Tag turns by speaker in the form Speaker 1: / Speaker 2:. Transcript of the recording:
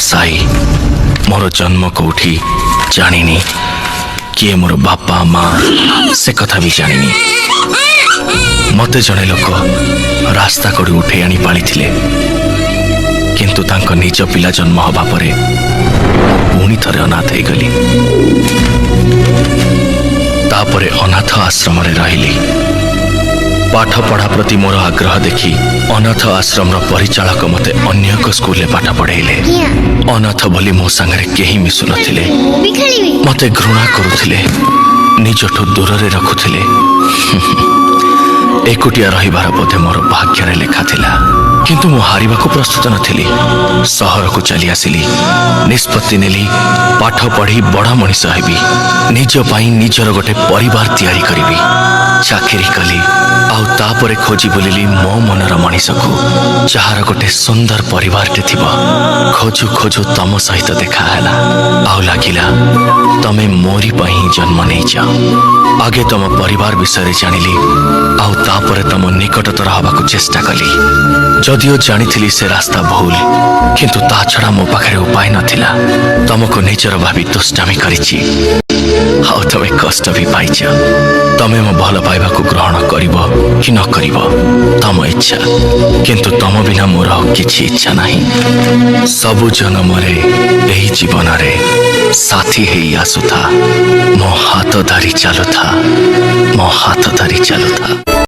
Speaker 1: साई मोर जन्म कौठी जानिनी किए मोर बापा माँ से कथा भी जानिनी मते जने लोक रास्ता कड़ी उठे आनी पाली किंतु तांको निज पिला जन्म हवा परे पुणी थरे अनाथ हो गली तापरे अनाथ आश्रम रहिली पाठ पढ़ा प्रति मोर आग्रह देखी अनाथ आश्रम परिचालक मते अन्य एक स्कूल पाठ पढ़ेले अनाथ बोली मो संगे केही मिसु नथिले मते घृणा करुथिले निजठु दूर रे रखुथिले एकुटिया रहिबार बोधे मोर भाग्य रे लेखा थिला किंतु मु हारिबा को प्रस्तुत नथिली सहर को चली आसिली निष्पत्ति नेली पाठ पढ़ी बड़ा मनीष हेबी निज पाई निजर गोटे परिवार तैयारी करिबी चाकरी कली आउ तापरे खोजी बुलिली मो मनर मनीष को जहार गोटे सुंदर परिवार टे थिबा खोजु खोजु तम सहित देखा हैला आउ लागिला तमे मोरी पई जन्म नै जा आगे तम परिवार विषय जानिली आउ तापरे तम निकटतर हवा को चेष्टा कली जदियो जानिथिली से रास्ता भूल किंतु ता छड़ा मो पाखरे उपाय नथिला तमको निजर भावी दुष्टामी करिछि आउ तमे कष्ट भी पाइछ तमे मो भल पाइबा को ग्रहण करिब कि न करिब तम इच्छा किंतु तम बिना मोर किछि इच्छा नाही सबु जन्म रे एही जीवन रे साथी हेई आसुथा मो हाथ धरी चालुथा